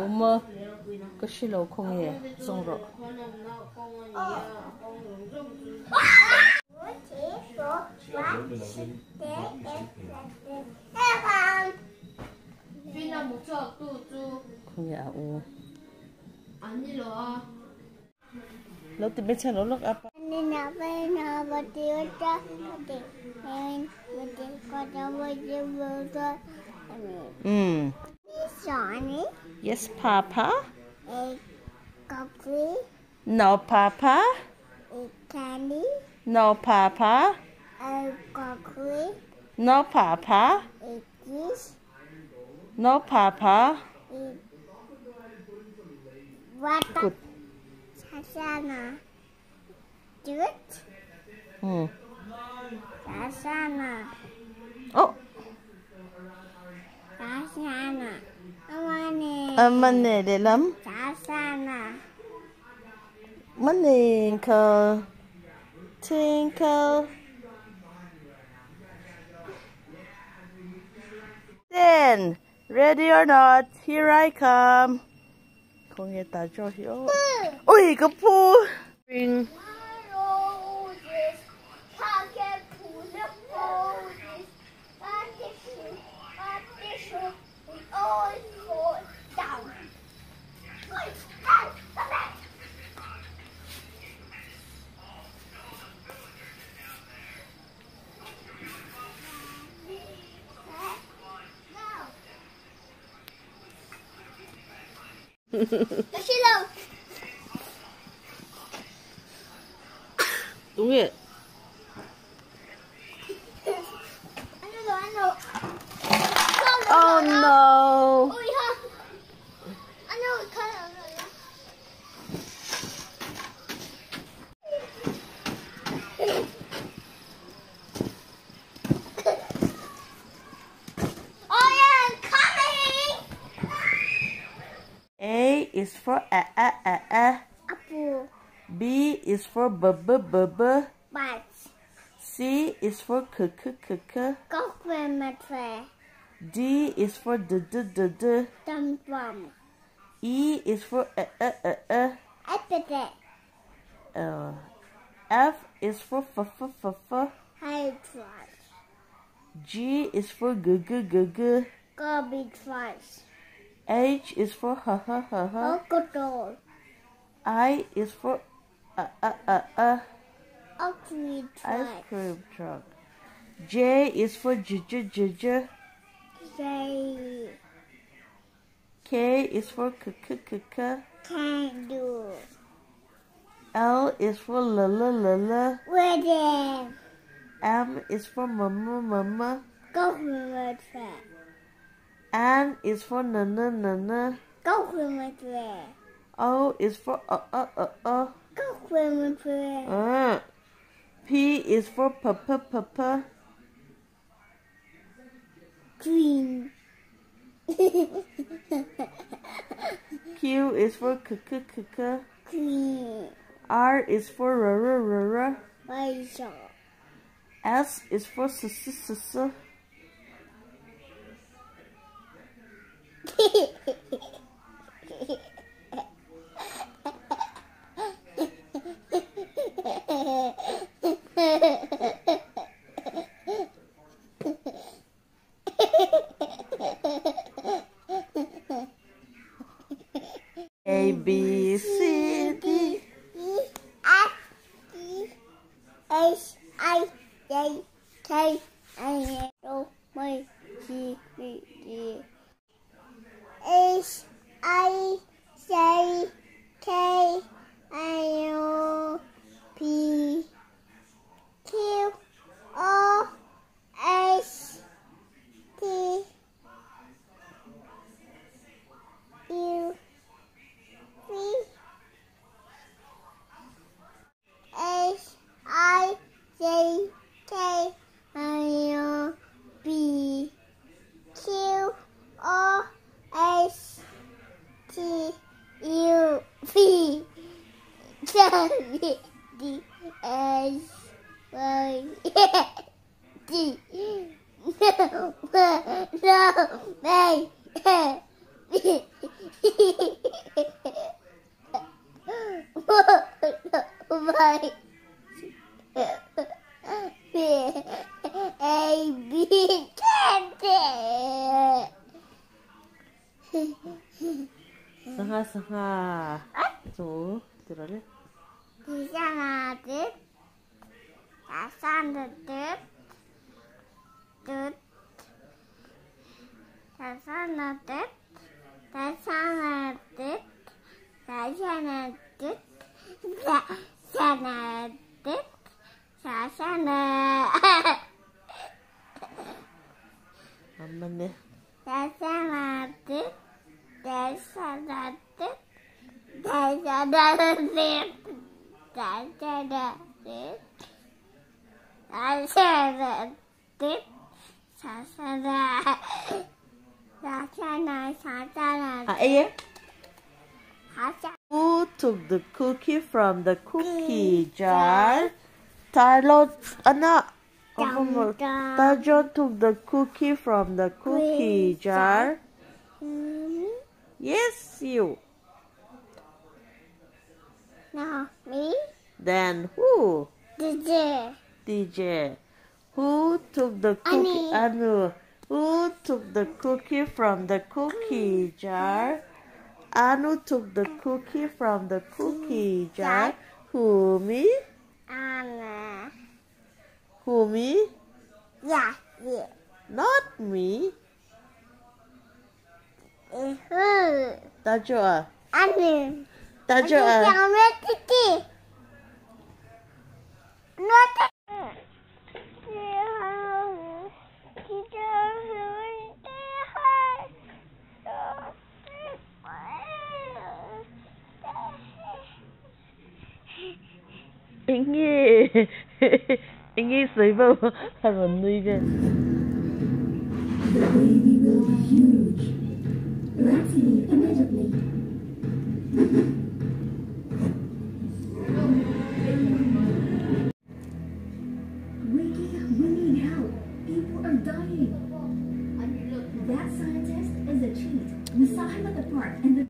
Uma có xí lầu không nhỉ, xong rồi. Không nhỉ, lâu tìm bên trên nó lúc áp. Yes, Papa. Coffee. No, Papa. Candy. No, Papa. Coffee. No, Papa. Cheese. No, Papa. Water. Good. Sasana. Juice. Sasana. Oh. Sasana. Amane. Amane để lắm. Sasana. Twinkle, twinkle. Then, ready or not, here I come. Không nghe Tajo hiểu. Ui, cái phu. Đúng vậy. Oh no. A is for Apple. B is for But. C is for Coconut. D is for Dum dum. E is for Epithet. F is for Hydrat. G is for Garbage flies. H is for Crocodile. I is for Oxygen ice cream truck. J is for J. K is for Candle. L is for Wedding. M is for mama. Government fair. N is for na. Government fair. O is for Government fair. P is for papa. Green. Q is for k. Clean. R is for r. Razor. S is for s. A, B, C, D. E, F, G, H, I, J, K, L, M, N, P, Q, H, I, J, K, L, P, Q, R, S, T, U, V, H, I, J, K, L, B, Q, R, S, T, U, V, W, D, S, Y, D, Sanga. So, 들어래? Theihna teuh, dahthat teuh, teuh, dahthat teuh, dahthat teuh, dahthat teuh, dahthat teuh, dahthat 한번네. dahthat teuh, dahthat teuh, dahthat teuh, dahthat teuh, dahthat teuh, A. Who took the cookie from the cookie jar? Tajo, Tajo took the cookie from the cookie jar. Yes, you. No, me? Then who? DJ. Who took the cookie? Anu. Who took the cookie from the cookie jar? Anu took the cookie from the cookie jar. Who, me? Anna. Who, me? Yeah. Not me. Who? Tajo. Anu. Tajo. Ingi. Ingi sleeper. Have a new The baby will be huge. Let's leave immediately. Ricky, we need help. People are dying. That scientist is a cheat. We saw him at the park and the